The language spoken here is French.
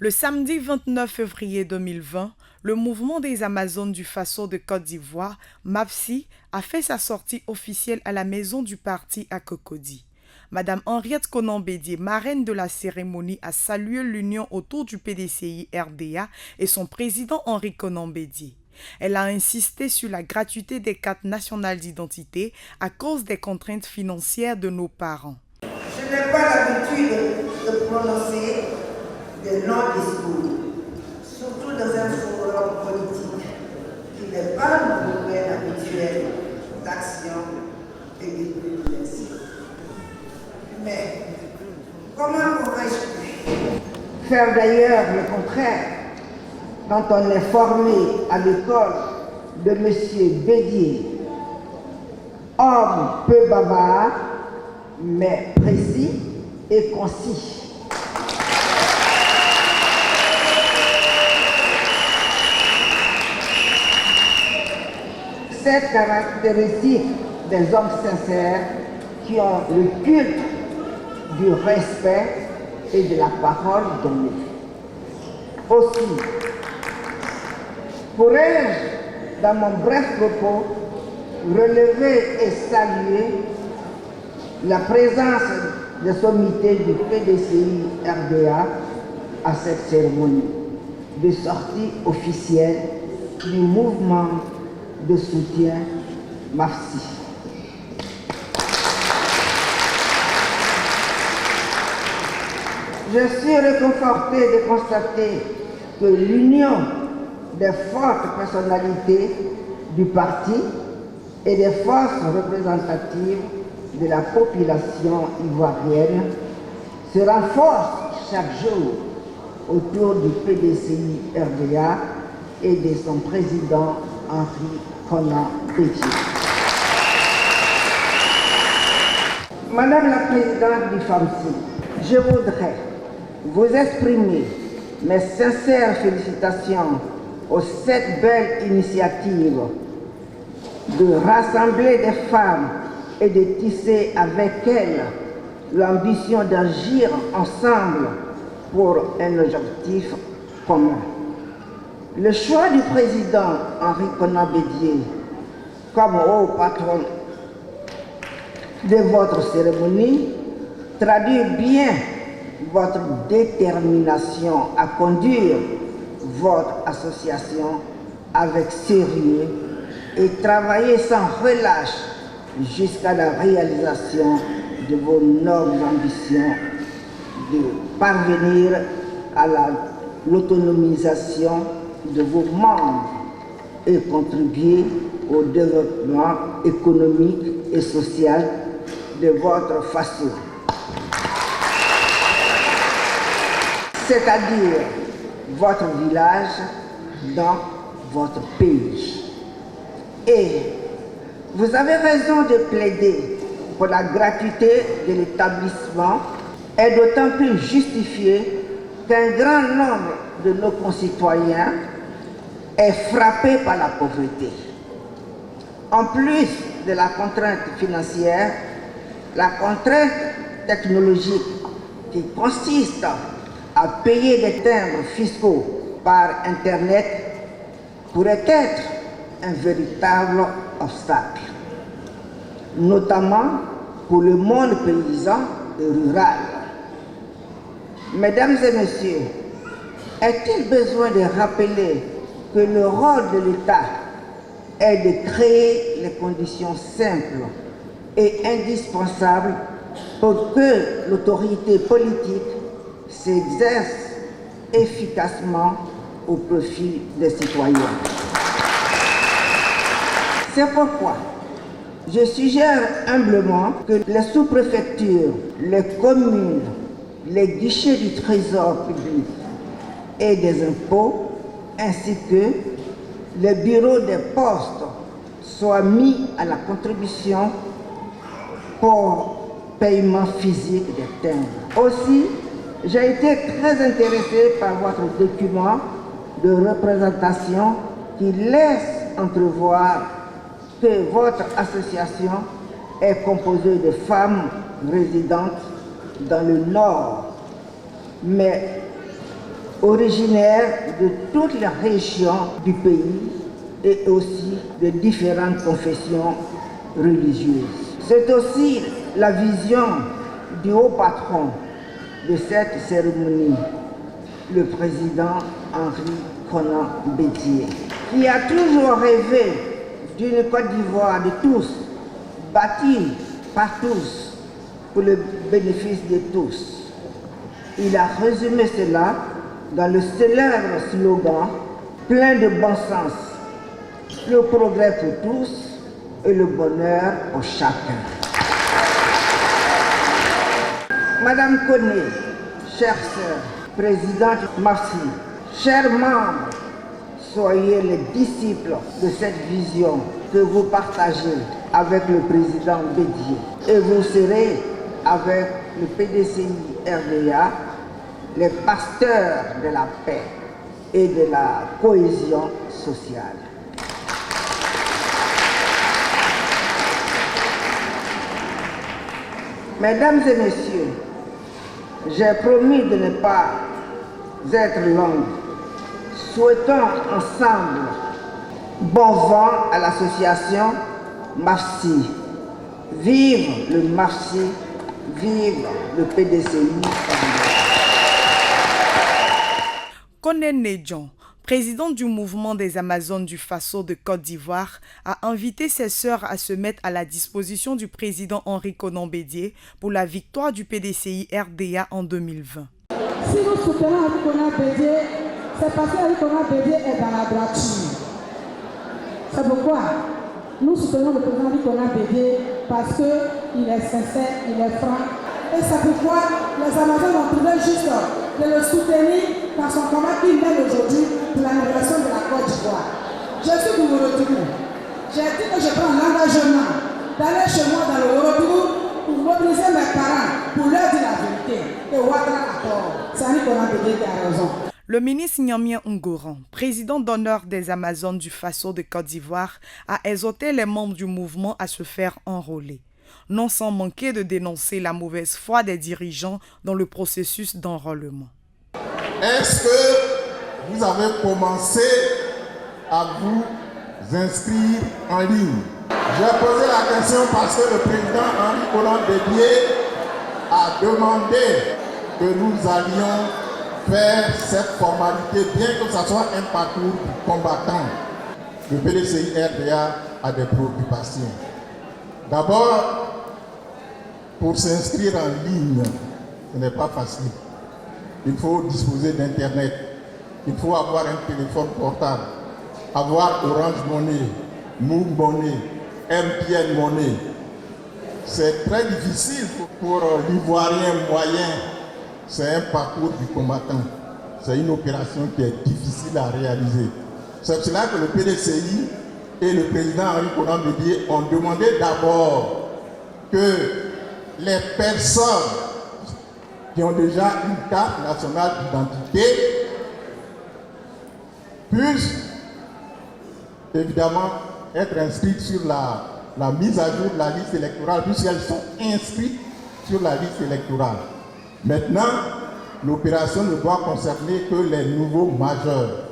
Le samedi 29 février 2020, le mouvement des Amazones du Faso de Côte d'Ivoire, MAPSI, a fait sa sortie officielle à la maison du parti à Cocody. Madame Henriette Konan-Bédié, marraine de la cérémonie, a salué l'union autour du PDCI-RDA et son président Henri Konan-Bédié. Elle a insisté sur la gratuité des cartes nationales d'identité à cause des contraintes financières de nos parents. Je n'ai pas l'habitude de prononcer des non-discours, surtout dans un forum politique qui n'est pas mon domaine habituel d'action et de publication. Mais comment pourrais-je faire d'ailleurs le contraire quand on est formé à l'école de M. Bédié, homme peu bavard, mais précis et concis. Cette caractéristique des hommes sincères qui ont le culte du respect et de la parole donnée. Aussi, pourrais-je, dans mon bref propos, relever et saluer la présence des sommités du PDCI-RDA à cette cérémonie de sortie officielle du mouvement de soutien MAPSI. Je suis réconforté de constater que l'union des fortes personnalités du parti et des forces représentatives de la population ivoirienne se renforce chaque jour autour du PDCI-RDA et de son président Henri Konan-Bédié. Madame la Présidente du FAMSI, je voudrais vous exprimer mes sincères félicitations aux 7 belles initiatives de rassembler des femmes et de tisser avec elles l'ambition d'agir ensemble pour un objectif commun. Le choix du président Henri Konan-Bédié comme haut patron de votre cérémonie traduit bien votre détermination à conduire votre association avec sérieux et travailler sans relâche jusqu'à la réalisation de vos nobles ambitions de parvenir à l'autonomisation de vos membres et contribuer au développement économique et social de votre façon. C'est-à-dire votre village dans votre pays. Et vous avez raison de plaider pour la gratuité de l'établissement est d'autant plus justifiée qu'un grand nombre de nos concitoyens est frappé par la pauvreté. En plus de la contrainte financière, la contrainte technologique qui consiste à payer des timbres fiscaux par Internet pourrait être un véritable obstacle, notamment pour le monde paysan et rural. Mesdames et messieurs, est-il besoin de rappeler que le rôle de l'État est de créer les conditions simples et indispensables pour que l'autorité politique s'exerce efficacement au profit des citoyens? C'est pourquoi je suggère humblement que les sous-préfectures, les communes, les guichets du trésor public et des impôts, ainsi que les bureaux des postes soient mis à la contribution pour paiement physique des timbres. Aussi, j'ai été très intéressé par votre document de représentation qui laisse entrevoir que votre association est composée de femmes résidentes dans le Nord, mais originaires de toutes les régions du pays et aussi de différentes confessions religieuses. C'est aussi la vision du haut patron de cette cérémonie, le président Henri Konan Bédié, qui a toujours rêvé d'une Côte d'Ivoire de tous, bâtie par tous, pour le bénéfice de tous. Il a résumé cela dans le célèbre slogan plein de bon sens: le progrès pour tous et le bonheur pour chacun. Madame Koné, chère sœur, présidente Mafsi, chers membres, soyez les disciples de cette vision que vous partagez avec le président Bédié. Et vous serez, avec le PDCI RDA, les pasteurs de la paix et de la cohésion sociale. Mesdames et messieurs, j'ai promis de ne pas être longue. Souhaitons ensemble bon vent à l'association Mafsi. Vive le Mafsi, vive le PDCI. Koné Nedjon, président du mouvement des Amazones du Faso de Côte d'Ivoire, a invité ses sœurs à se mettre à la disposition du président Henri Konan Bédié pour la victoire du PDCI RDA en 2020. Si nous soutenons Henri Konan Bédié, c'est parce qu'Henri Konan Bédié est dans la droiture. C'est pourquoi nous soutenons le président Henri Konan Bédié, parce qu'il est sincère, il est franc. Et c'est pourquoi les Amazones ont trouvé juste de le soutenir dans son combat qu'il mène aujourd'hui pour la libération de la Côte d'Ivoire. Je suis du Ourotougou. J'ai dit que je prends l'engagement d'aller chez moi dans le Ourotougou pour mobiliser mes parents, pour leur dire la vérité. Et Ouattara a tort. C'est Henri Konan Bédié qui a raison. Le ministre Nyamien Ngoran, président d'honneur des Amazones du Faso de Côte d'Ivoire, a exhorté les membres du mouvement à se faire enrôler, non sans manquer de dénoncer la mauvaise foi des dirigeants dans le processus d'enrôlement. Est-ce que vous avez commencé à vous inscrire en ligne? J'ai posé la question parce que le président Henri Konan Bédié a demandé que nous allions faire cette formalité, bien que ce soit un parcours combattant. Le PDCI RDA a des préoccupations. D'abord, pour s'inscrire en ligne, ce n'est pas facile. Il faut disposer d'Internet, il faut avoir un téléphone portable, avoir Orange Money, Move Money, MTN Money. C'est très difficile pour l'Ivoirien moyen. C'est un parcours du combattant. C'est une opération qui est difficile à réaliser. C'est cela que le PDCI et le président Henri Konan Bédié ont demandé d'abord que les personnes qui ont déjà une carte nationale d'identité puissent évidemment être inscrites sur la mise à jour de la liste électorale, puisqu'elles sont inscrites sur la liste électorale. Maintenant, l'opération ne doit concerner que les nouveaux majeurs.